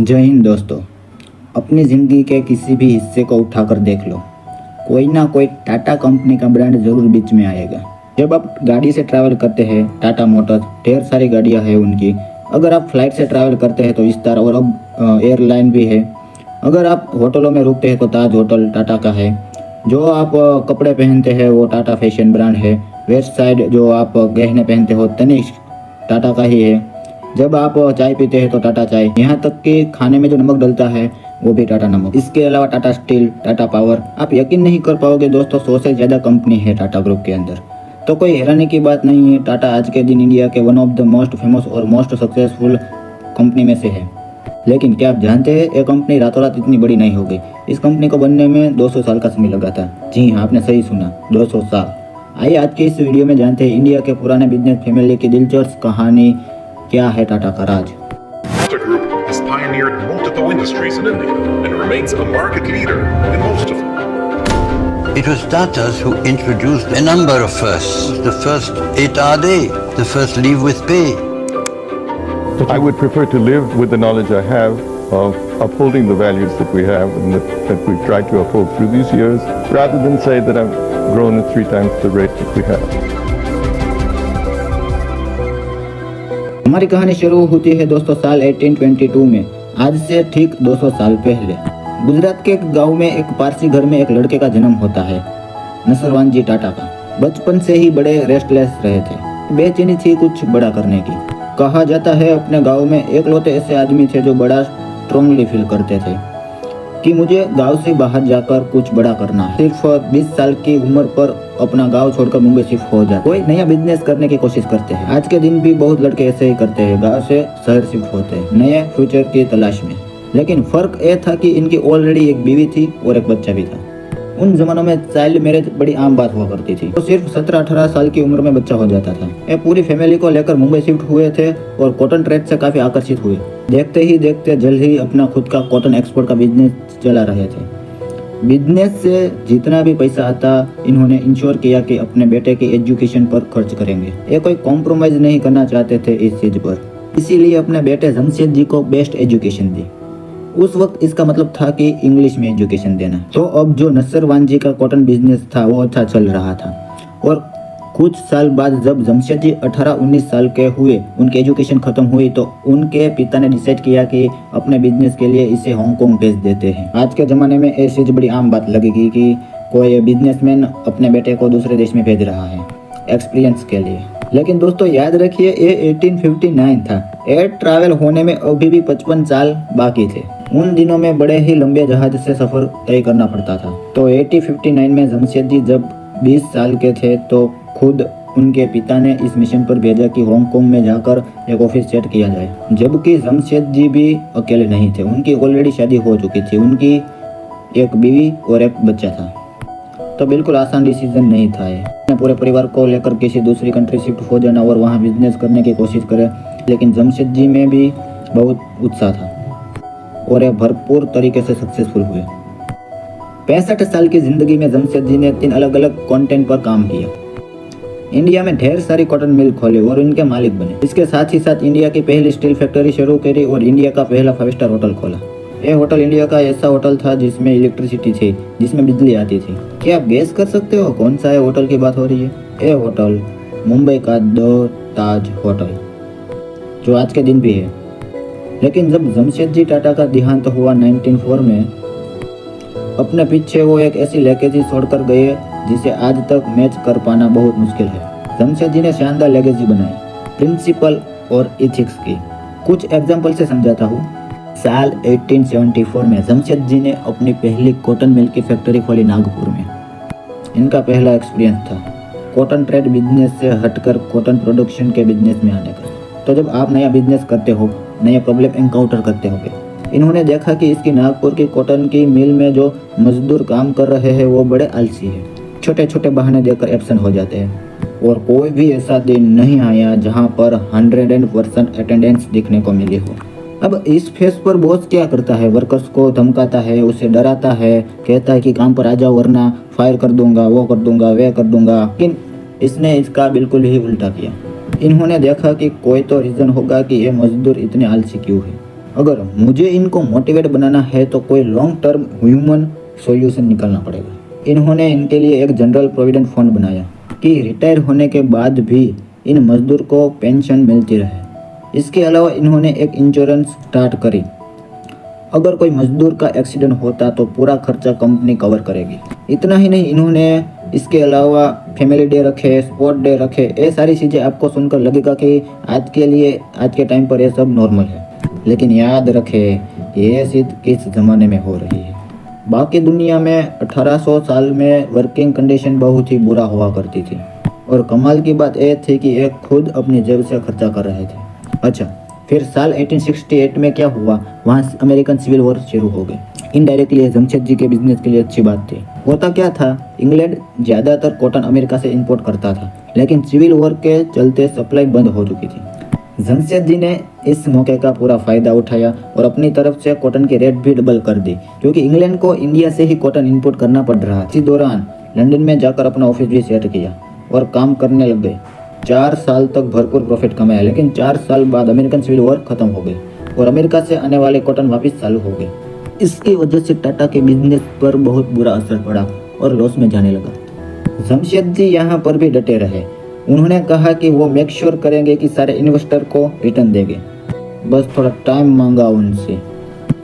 जय हिंद दोस्तों। अपनी ज़िंदगी के किसी भी हिस्से को उठाकर देख लो, कोई ना कोई टाटा कंपनी का ब्रांड ज़रूर बीच में आएगा। जब आप गाड़ी से ट्रैवल करते हैं, टाटा मोटर्स, ढेर सारी गाड़ियां हैं उनकी। अगर आप फ्लाइट से ट्रैवल करते हैं तो विस्तार, और अब एयरलाइन भी है। अगर आप होटलों में रुकते हैं तो ताज होटल टाटा का है। जो आप कपड़े पहनते हैं वो टाटा फैशन ब्रांड है। वेस्ट साइड जो आप गहने पहनते हो तनिष्क टाटा का ही है। जब आप चाय पीते हैं तो टाटा चाय, यहाँ तक कि खाने में जो नमक डलता है वो भी टाटा नमक। इसके अलावा टाटा स्टील, टाटा पावर। आप यकीन नहीं कर पाओगे दोस्तों, 100 से ज़्यादा कंपनी है टाटा ग्रुप के अंदर। तो कोई हैरानी की बात नहीं है, टाटा आज के दिन इंडिया के one of the most famous और मोस्ट सक्सेसफुल कंपनी में से है। लेकिन क्या आप जानते हैं, ये कंपनी रातों रात इतनी बड़ी नहीं हो गई। इस कंपनी को बनने में 200 साल का समय लगा था। जी हाँ, आपने सही सुना, 200 साल। आइए आज के इस वीडियो में जानते हैं इंडिया के पुराने बिजनेस फैमिली की दिलचस्प कहानी, क्या है टाटा का राज। Tata Group has pioneered multiple industries in India and remains a market leader in most of them. It was Tatas who introduced a number of firsts. The first 8-hour day, the first leave with pay. I would prefer to live with the knowledge I have of upholding the values that we have and that we've tried to uphold through these years, rather than say that I've grown at 3 times the rate that we have. हमारी कहानी शुरू होती है दोस्तों साल 1822 में, आज से ठीक 200 साल पहले। गुजरात के एक गांव में एक पारसी घर में एक लड़के का जन्म होता है, नसरवान जी टाटा का। बचपन से ही बड़े रेस्टलेस रहे थे, बेचैनी थी कुछ बड़ा करने की। कहा जाता है अपने गांव में एकलौते ऐसे आदमी थे जो बड़ा स्ट्रांगली फील करते थे कि मुझे गांव से बाहर जाकर कुछ बड़ा करना है। सिर्फ 20 साल की उम्र पर अपना गांव छोड़कर मुंबई शिफ्ट हो जाते, कोई नया बिजनेस करने की कोशिश करते हैं। आज के दिन भी बहुत लड़के ऐसे ही करते हैं, गांव से शहर शिफ्ट होते हैं नए फ्यूचर की तलाश में। लेकिन फर्क यह था कि इनकी ऑलरेडी एक बीवी थी और एक बच्चा भी था। उन जमानों में चाइल्ड मैरिज बड़ी आम बात हुआ करती थी, तो सिर्फ 17-18 साल की उम्र में बच्चा हो जाता था। ये पूरी फैमिली को लेकर मुंबई शिफ्ट हुए थे और कॉटन ट्रेड से काफी आकर्षित हुए। देखते ही देखते जल्द ही अपना खुद का कॉटन एक्सपोर्ट का बिजनेस चला रहे थे। बिजनेस से जितना भी पैसा आता, इन्होंने इंश्योर किया कि अपने बेटे की एजुकेशन पर खर्च करेंगे। ये कोई कॉम्प्रोमाइज नहीं करना चाहते थे इस चीज पर, इसीलिए अपने बेटे जमशेद जी को बेस्ट एजुकेशन दी। उस वक्त इसका मतलब था कि इंग्लिश में एजुकेशन देना। तो अब जो नसरवान जी का कॉटन बिजनेस था वो अच्छा चल रहा था। और कुछ साल बाद जब जमशेद जी 18-19 साल के हुए, उनकी एजुकेशन खत्म हुई, तो उनके पिता ने डिसाइड किया कि अपने बिजनेस के लिए इसे हांगकांग भेज देते हैं। आज के ज़माने में ऐसी बड़ी आम बात लगेगी कि कोई बिजनेसमैन अपने बेटे को दूसरे देश में भेज रहा है एक्सपीरियंस के लिए। लेकिन दोस्तों याद रखिए, ये 1859 था। एयर ट्रैवल होने में अभी भी 55 साल बाकी थे। उन दिनों में बड़े ही लंबे जहाज से सफ़र तय करना पड़ता था। तो 1859 में जमशेद जी जब 20 साल के थे तो खुद उनके पिता ने इस मिशन पर भेजा कि हांगकांग में जाकर एक ऑफिस सेट किया जाए। जबकि जमशेद जी भी अकेले नहीं थे, उनकी ऑलरेडी शादी हो चुकी थी, उनकी एक बीवी और एक बच्चा था। तो बिल्कुल आसान डिसीजन नहीं था ये, पूरे परिवार को लेकर किसी दूसरी कंट्री शिफ्ट हो जाना और वहाँ बिजनेस करने की कोशिश करें। लेकिन जमशेद जी में भी बहुत उत्साह था और ये भरपूर तरीके से सक्सेसफुल हुए। 65 साल की जिंदगी में जमशेद जी ने 3 अलग अलग कंटेंट पर काम किया। इंडिया में ढेर सारी कॉटन मिल खोले और उनके मालिक बने। इसके साथ ही साथ इंडिया की पहली स्टील फैक्ट्री शुरू करी और इंडिया का पहला 5 स्टार होटल खोला। यह होटल इंडिया का ऐसा होटल था जिसमें इलेक्ट्रिसिटी थी, जिसमें बिजली आती थी। क्या आप गेस कर सकते हो कौन सा होटल की बात हो रही है? यह होटल मुंबई का द ताज होटल, जो आज के दिन भी है। लेकिन जब जमशेद जी टाटा का देहांत हुआ 1904 में, अपने पीछे वो एक ऐसी लेगेसी छोड़कर गए जिसे आज तक मैच कर पाना बहुत मुश्किल है। जमशेद जी ने शानदार लेगेसी बनाई, प्रिंसिपल और इथिक्स की। कुछ एग्जाम्पल से समझाता हूँ। साल 1874 में जमशेद जी ने अपनी पहली कॉटन मिल की फैक्ट्री खोली नागपुर में। इनका पहला एक्सपीरियंस था कॉटन ट्रेड बिजनेस से हटकर कॉटन प्रोडक्शन के बिजनेस में आने का। तो जब आप नया बिजनेस करते हो, नया प्रॉब्लम एनकाउंटर करते होगे। इन्होंने देखा कि इसकी नागपुर की कॉटन की मिल में जो मजदूर काम कर रहे हैं वो बड़े आलसी हैं, छोटे छोटे बहाने देकर एब्सेंट हो जाते हैं। और कोई भी ऐसा दिन नहीं आया जहां पर 100% अटेंडेंस दिखने को मिली हो। अब इस फेस पर बॉस क्या करता है? वर्कर्स को धमकाता है, उसे डराता है, कहता है कि काम पर आ जाओ वरना फायर कर दूंगा, वो कर दूंगा, वे कर दूंगा। लेकिन इसने इसका बिल्कुल ही उल्टा किया। इन्होंने देखा कि कोई तो रीज़न होगा कि ये मजदूर इतने आलसी क्यों है। अगर मुझे इनको मोटिवेट बनाना है तो कोई लॉन्ग टर्म ह्यूमन सॉल्यूशन निकालना पड़ेगा। इन्होंने इनके लिए एक जनरल प्रोविडेंट फंड बनाया कि रिटायर होने के बाद भी इन मजदूर को पेंशन मिलती रहे। इसके अलावा इन्होंने एक इंश्योरेंस स्टार्ट करी। अगर कोई मजदूर का एक्सीडेंट होता तो पूरा खर्चा कंपनी कवर करेगी। इतना ही नहीं, इन्होंने इसके अलावा फैमिली डे रखे, स्पोर्ट डे रखे। ये सारी चीज़ें आपको सुनकर लगेगा कि आज के टाइम पर ये सब नॉर्मल है, लेकिन याद रखें ये सिद्ध किस ज़माने में हो रही है। बाकी दुनिया में 1800 साल में वर्किंग कंडीशन बहुत ही बुरा हुआ करती थी और कमाल की बात यह थी कि ये खुद अपनी जेब से खर्चा कर रहे थे। अच्छा, फिर साल 1868 में क्या हुआ, वहाँ अमेरिकन सिविल वॉर शुरू हो गए। इनडायरेक्टली जमशेद जी के बिजनेस के लिए अच्छी बात थी। होता क्या था, इंग्लैंड ज़्यादातर कॉटन अमेरिका से इंपोर्ट करता था, लेकिन सिविल वॉर के चलते सप्लाई बंद हो चुकी थी। जमशेद जी ने इस मौके का पूरा फ़ायदा उठाया और अपनी तरफ से कॉटन की रेट भी डबल कर दी, क्योंकि इंग्लैंड को इंडिया से ही कॉटन इंपोर्ट करना पड़ रहा। इसी दौरान लंदन में जाकर अपना ऑफिस भी सेट किया और काम करने लग गए। 4 साल तक भरपूर प्रॉफिट कमाया, लेकिन 4 साल बाद अमेरिकन सिविल वॉर खत्म हो गई और अमेरिका से आने वाले कॉटन वापस चालू हो गए। इसकी वजह से टाटा के बिजनेस पर बहुत बुरा असर पड़ा और लॉस में जाने लगा। जमशेद जी यहाँ पर भी डटे रहे। उन्होंने कहा कि वो मेक श्योर करेंगे कि सारे इन्वेस्टर को रिटर्न देंगे, बस थोड़ा टाइम मांगा उनसे।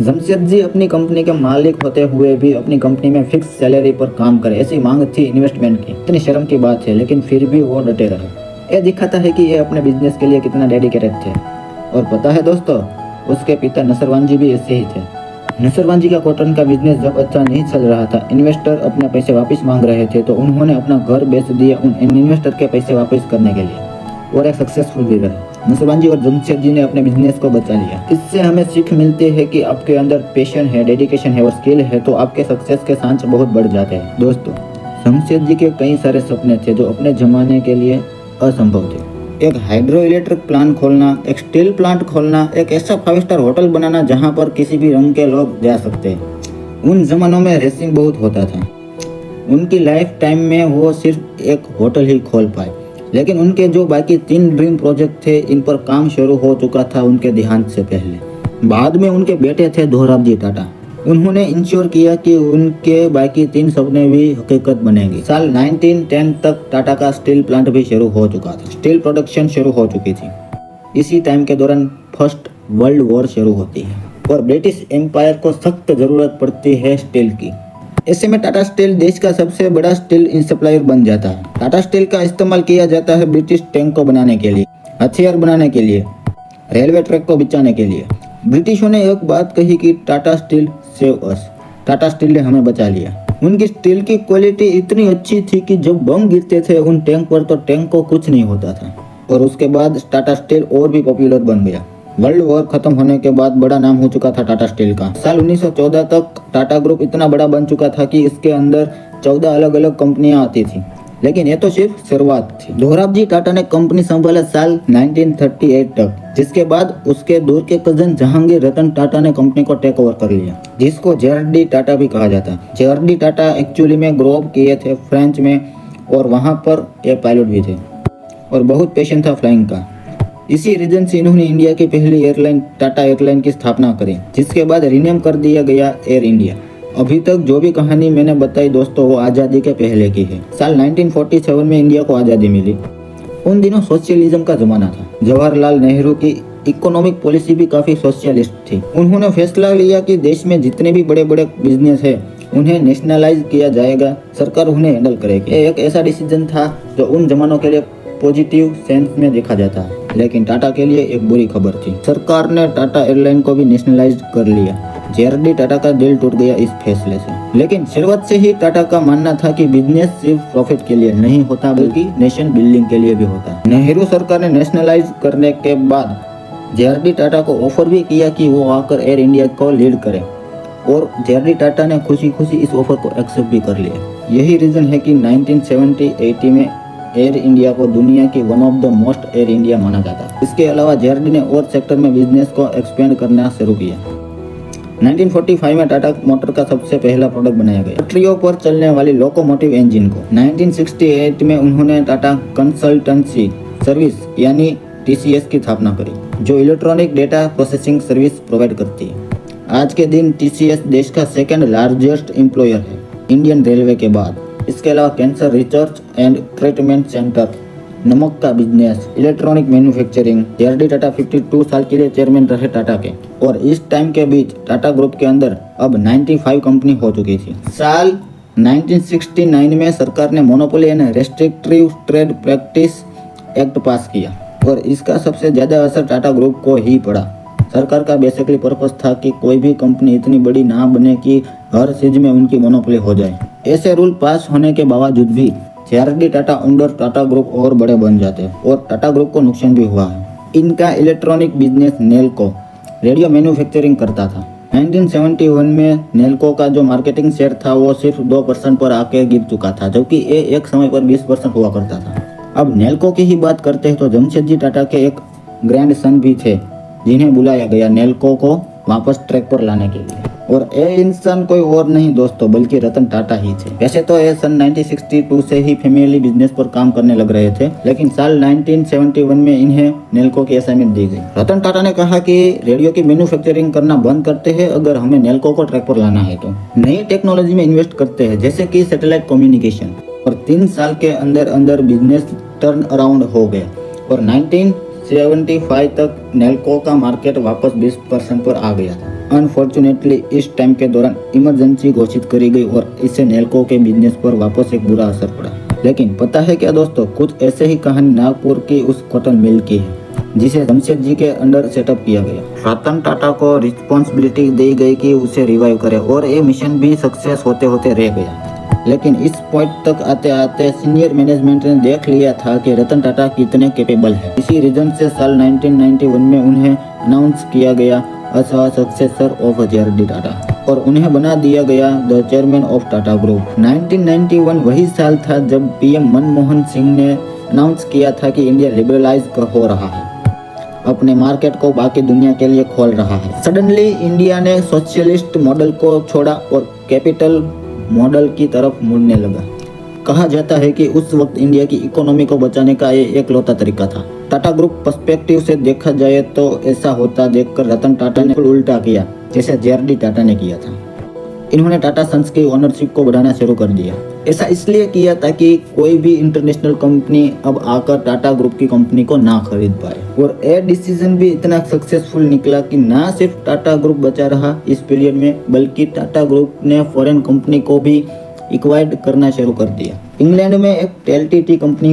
जमशेद जी अपनी कंपनी के मालिक होते हुए भी अपनी कंपनी में फिक्स सैलरी पर काम करे, ऐसी मांग थी इन्वेस्टमेंट की। इतनी शर्म की बात है, लेकिन फिर भी वो डटे रहे। ये दिखाता है कि ये अपने बिजनेस के लिए कितना डेडिकेटेड थे। और पता है दोस्तों, उसके पिता नसरवान जी भी ऐसे ही थे। नसरवान जी का कॉटन का बिजनेस जब अच्छा नहीं चल रहा था, इन्वेस्टर अपने पैसे वापस मांग रहे थे, तो उन्होंने अपना घर बेच दिया उन इन्वेस्टर के पैसे वापस करने के लिए और एक सक्सेसफुल भी रहे। नसरवान जी और जमशेद जी ने अपने बिजनेस को बचा लिया। इससे हमें सीख मिलती है कि आपके अंदर पैशन है, डेडिकेशन है और स्किल है तो आपके सक्सेस के चांस बहुत बढ़ जाते हैं। दोस्तों, जमशेद जी के कई सारे सपने थे जो अपने जमाने के लिए असंभव थे। एक हाइड्रो इलेक्ट्रिक प्लांट खोलना, एक स्टील प्लांट खोलना, एक ऐसा 5 स्टार होटल बनाना जहां पर किसी भी रंग के लोग जा सकते हैं। उन जमानों में रेसिंग बहुत होता था। उनकी लाइफ टाइम में वो सिर्फ एक होटल ही खोल पाए, लेकिन उनके जो बाकी 3 ड्रीम प्रोजेक्ट थे, इन पर काम शुरू हो चुका था उनके देहांत से पहले। बाद में उनके बेटे थे दोराबजी टाटा। उन्होंने इंश्योर किया कि उनके बाकी 3 सपने भी हकीकत बनेंगे। साल 1910 तक टाटा का स्टील प्लांट भी शुरू हो चुका था। स्टील प्रोडक्शन शुरू हो चुकी थी। इसी टाइम के दौरान फर्स्ट वर्ल्ड वॉर शुरू होती है और ब्रिटिश एम्पायर को सख्त जरूरत पड़ती है स्टील की। ऐसे में टाटा स्टील देश का सबसे बड़ा स्टील सप्लायर बन जाता है। टाटा स्टील का इस्तेमाल किया जाता है ब्रिटिश टैंक को बनाने के लिए, हथियार बनाने के लिए, रेलवे ट्रैक को बिछाने के लिए। ब्रिटिशों ने एक बात कही कि Tata steel save us, Tata steel ने हमें बचा लिया। उनकी स्टील की क्वालिटी इतनी अच्छी थी कि जब बम गिरते थे उन टैंक पर तो टैंक को कुछ नहीं होता था। और उसके बाद टाटा स्टील और भी पॉपुलर बन गया। वर्ल्ड वॉर खत्म होने के बाद बड़ा नाम हो चुका था टाटा स्टील का। साल 1914 तक टाटा ग्रुप इतना बड़ा बन चुका था कि इसके अंदर 14 अलग अलग कंपनियां आती थी, लेकिन ये तो सिर्फ शुरुआत थी। दोराबजी टाटा ने कंपनी संभाला साल 1938 तक, जिसके बाद उसके दूर के कजन जहांगीर रतन टाटा ने कंपनी को टेक ओवर कर लिया, जिसको जेआरडी टाटा भी कहा जाता है। जेआरडी टाटा एक्चुअली में ग्रो अप किए थे फ्रेंच में और वहां पर ये पायलट भी थे और बहुत पैशन था फ्लाइंग का। इसी रीजन से इन्होंने इंडिया की पहली एयरलाइन टाटा एयरलाइन की स्थापना करी, जिसके बाद रिनेम कर दिया गया एयर इंडिया। अभी तक जो भी कहानी मैंने बताई दोस्तों, वो आज़ादी के पहले की है। साल 1947 में इंडिया को आज़ादी मिली। उन दिनों सोशलिज्म का जमाना था। जवाहरलाल नेहरू की इकोनॉमिक पॉलिसी भी काफ़ी सोशलिस्ट थी। उन्होंने फैसला लिया कि देश में जितने भी बड़े बड़े बिजनेस है उन्हें नेशनलाइज किया जाएगा, सरकार उन्हें हैंडल करेगी। एक ऐसा डिसीजन था जो उन जमानों के लिए पॉजिटिव सेंस में देखा जाता है, लेकिन टाटा के लिए एक बुरी खबर थी। सरकार ने टाटा एयरलाइन को भी नेशनलाइज कर लिया। जेआरडी टाटा का दिल टूट गया इस फैसले से। लेकिन शुरुआत से ही टाटा का मानना था कि बिजनेस सिर्फ प्रॉफिट के लिए नहीं होता, बल्कि नेशन बिल्डिंग के लिए भी होता है। नेहरू सरकार ने नेशनलाइज करने के बाद जेआरडी टाटा को ऑफर भी किया कि वो आकर एयर इंडिया को लीड करे, और जेआरडी टाटा ने खुशी खुशी इस ऑफर को एक्सेप्ट भी कर लिया। यही रीजन है कि 1970-80 में एयर इंडिया को दुनिया की one of the most air India माना जाता है। इसके अलावा जेआरडी ने और सेक्टर में बिजनेस को एक्सपेंड करना शुरू किया। 1945 में टाटा मोटर का सबसे पहला प्रोडक्ट बनाया गया, पटरियों पर चलने वाली लोकोमोटिव इंजन को। 1968 में उन्होंने टाटा कंसल्टेंसी सर्विस यानी TCS की स्थापना करी। जो electronic data processing service provide करती है। आज के दिन TCS देश का सेकंड लार्जेस्ट एम्प्लॉयर है इंडियन रेलवे के बाद। इसके अलावा cancer research and treatment centre, नमक का business, electronic manufacturing. JRD Tata 52 साल के लिए चेयरमैन रहे टाटा के, और इस टाइम के बीच टाटा ग्रुप के अंदर अब 95 कंपनी हो चुकी थी। साल 1969 में सरकार ने monopoly and restrictive trade practice act पास किया, और इसका सबसे ज्यादा असर टाटा ग्रुप को ही पड़ा। सरकार का बेसिकली पर्पस था कि कोई भी कंपनी इतनी बड़ी ना बने कि हर चीज में उनकी मोनोपोली हो जाए। ऐसे रूल पास होने के बावजूद भी JRD Tata under Tata group और बड़े बन जाते, और टाटा ग्रुप को नुकसान भी हुआ है। इनका electronic business Nelco radio manufacturing करता था। 1971 में नेल्को का जो मार्केटिंग शेयर था वो सिर्फ 2% पर आके गिर चुका था, जबकि ये एक समय पर 20% हुआ करता था। अब नेल्को की ही बात करते हैं तो जमशेदजी टाटा के एक ग्रैंड सन भी थे, जिन्हें बुलाया गया नेल्को को वापस ट्रैक पर लाने के लिए, और ये इंसान कोई और नहीं दोस्तों बल्कि रतन टाटा ही थे। वैसे तो ये सन 1962 से ही फैमिली बिजनेस पर काम करने लग रहे थे, लेकिन साल 1971 में इन्हें नेल्को की असाइनमेंट दी गई। रतन टाटा ने कहा कि रेडियो की मैन्युफैक्चरिंग करना बंद करते हैं अगर हमें नेल्को को ट्रैक पर लाना है तो। नई टेक्नोलॉजी में इन्वेस्ट करते हैं, जैसे कि सैटेलाइट कम्युनिकेशन, और 3 साल के अंदर अंदर बिजनेस टर्न अराउंड हो गया, और 1975 तक नेल्को का मार्केट वापस 20% पर आ गया था। अनफॉर्चुनेटली इस टाइम के दौरान इमरजेंसी घोषित करी गई, और इससे नेल्को के बिजनेस पर वापस एक बुरा असर पड़ा। लेकिन पता है क्या दोस्तों, कुछ ऐसे ही कहानी नागपुर की उस कॉटन मिल की है, जिसे जमशेद जी के अंडर सेटअप किया गया। रतन टाटा को रिस्पॉन्सिबिलिटी दी गई कि उसे रिवाइव करे, और ये मिशन भी सक्सेस होते होते रह गया। लेकिन इस पॉइंट तक आते आते सीनियर मैनेजमेंट ने देख लिया था कि रतन टाटा कितने कैपेबल है। इसी रीजन से साल 1991 में उन्हें अनाउंस किया गया as successor of JRD Tata, और उन्हें बना दिया गया the chairman of Tata group. 1991 वही साल था जब PM मनमोहन सिंह ने अनाउंस किया था कि इंडिया लिबरलाइज हो रहा है, अपने मार्केट को बाकी दुनिया के लिए खोल रहा है। सडनली इंडिया ने सोशलिस्ट मॉडल को छोड़ा और कैपिटल मॉडल की तरफ मुड़ने लगा। कहा जाता है कि उस वक्त इंडिया की इकोनॉमी को बचाने का ये एकलौता तरीका था। टाटा ग्रुप पर्सपेक्टिव से देखा जाए तो ऐसा होता देखकर रतन टाटा ने उल्टा किया, जैसे JRD टाटा ने किया था। इन्होंने टाटा सन्स की ओनरशिप को बढ़ाना शुरू कर दिया। ऐसा इसलिए किया ताकि कोई भी इंटरनेशनल कंपनी अब आकर टाटा ग्रुप की कंपनी को ना खरीद पाए, और ये डिसीजन भी इतना सक्सेसफुल निकला कि ना सिर्फ टाटा ग्रुप बचा रहा इस पीरियड में, बल्कि टाटा ग्रुप ने फॉरेन कंपनी को भी एक्वायर्ड करना शुरू कर दिया। इंग्लैंड में एक टेलटीटी कंपनी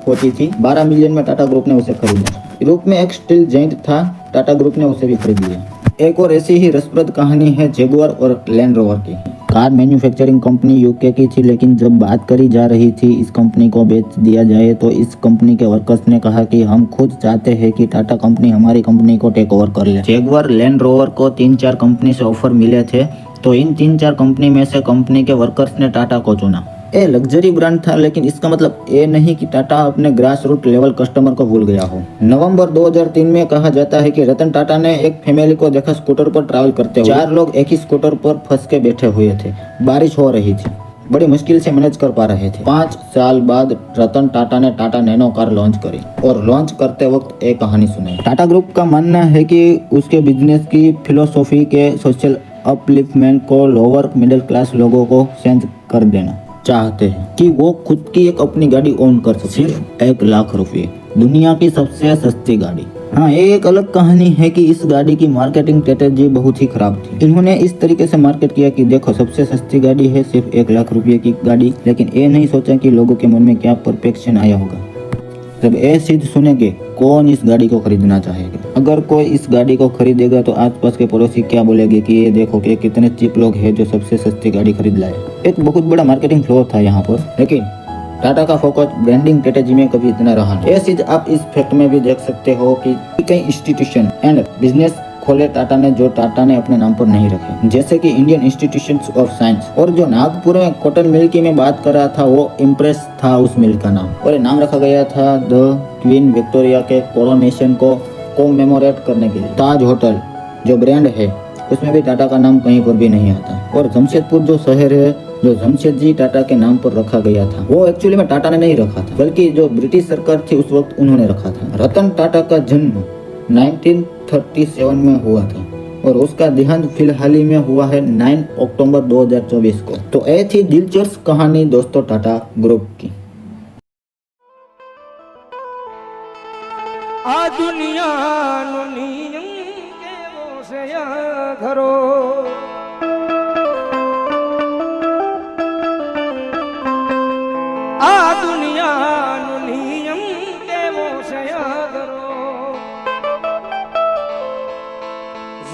होती थी, 12 मिलियन में टाटा ग्रुप ने उसे खरीदा। यूरोप में एक स्टील जायंट था, टाटा ग्रुप ने उसे भी खरीद लिया। एक और ऐसी ही रसप्रद कहानी है जगुआर और लैंड रोवर की। कार मैन्युफैक्चरिंग कंपनी यूके की थी, लेकिन जब बात करी जा रही थी इस कंपनी को बेच दिया जाए तो इस कंपनी के वर्कर्स ने कहा कि हम खुद चाहते हैं कि टाटा कंपनी हमारी कंपनी को टेक ओवर कर ले। जगुआर लैंड रोवर को 3-4 कंपनी से ऑफर मिले थे, तो इन 3-4 कंपनी में से कंपनी के वर्कर्स ने टाटा को चुना। ये लग्जरी ब्रांड था, लेकिन इसका मतलब ये नहीं कि टाटा अपने ग्रास रूट लेवल कस्टमर को भूल गया हो। नवंबर 2003 में कहा जाता है कि रतन टाटा ने एक फैमिली को देखा स्कूटर पर ट्रैवल करते हुए। 4 लोग एक ही स्कूटर पर फंस के बैठे हुए थे, बारिश हो रही थी, बड़ी मुश्किल से मैनेज कर पा रहे थे। 5 साल बाद रतन टाटा ने टाटा नैनो कार लॉन्च करी, और लॉन्च करते वक्त एक कहानी सुनाई। टाटा ग्रुप का मानना है कि उसके बिजनेस की फिलोसॉफी के सोशल अपलिफ्टमेंट को लोअर मिडिल क्लास लोगों को चेंज कर देना चाहते हैं कि वो खुद की एक अपनी गाड़ी ओन कर सके। सिर्फ 1 लाख रुपए, दुनिया की सबसे सस्ती गाड़ी। हाँ, ये एक अलग कहानी है कि इस गाड़ी की मार्केटिंग स्ट्रेटेजी बहुत ही खराब थी। इन्होंने इस तरीके से मार्केट किया कि देखो सबसे सस्ती गाड़ी है, सिर्फ 1 लाख रुपए की गाड़ी, लेकिन ये नहीं सोचा कि लोगों के मन में क्या परफेक्शन आया होगा। जब ये चीज सुनेंगे कौन इस गाड़ी को खरीदना चाहेगा। अगर कोई इस गाड़ी को खरीदेगा तो आसपास के पड़ोसी क्या बोलेंगे कि ये देखो कि कितने चीप लोग हैं जो सबसे सस्ती गाड़ी खरीद लाए। एक बहुत बड़ा मार्केटिंग फ्लो था यहाँ पर, लेकिन टाटा का फोकस ब्रांडिंग स्ट्रेटेजी में कभी इतना रहा नहीं। ये चीज आप इस फैक्ट में भी देख सकते हो कि कई इंस्टीट्यूशन एंड बिजनेस खोले टाटा ने जो टाटा ने अपने नाम पर नहीं रखे, जैसे कि इंडियन इंस्टीट्यूशंस ऑफ साइंस। और जो नागपुर में कॉटन मिल की मैं बात कर रहा था वो इम्प्रेस था उस मिल का नाम, और ये नाम रखा गया था द क्वीन विक्टोरिया के कोरोनेशन को कोमेमोरेट करने के लिए। ताज होटल जो ब्रांड है उसमें भी टाटा का नाम कहीं पर भी नहीं आता। और जमशेदपुर जो शहर है जो जमशेद जी टाटा के नाम पर रखा गया था वो एक्चुअली में टाटा ने नहीं रखा था, बल्कि जो ब्रिटिश सरकार थी उस वक्त उन्होंने रखा था। रतन टाटा का जन्म 1937 में हुआ था और उसका देहांत फिलहाल ही में हुआ है 9 अक्टूबर 2024 को। तो ये थी दिलचस्प कहानी दोस्तों टाटा ग्रुप की। आ दुनिया नो नियम केवो से घरो आ दुनिया नो नियम केवो से घरो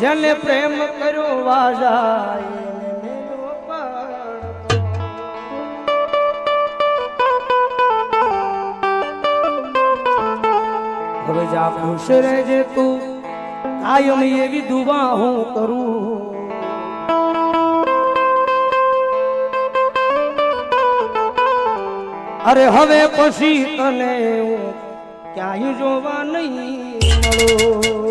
जने प्रेम करो वाजाए હવે જા ખુશ રહેજે તું કાયમ એવી દુઆ હું કરું અરે હવે પછી તને હું ક્યાંય જોવા નહીં મળો।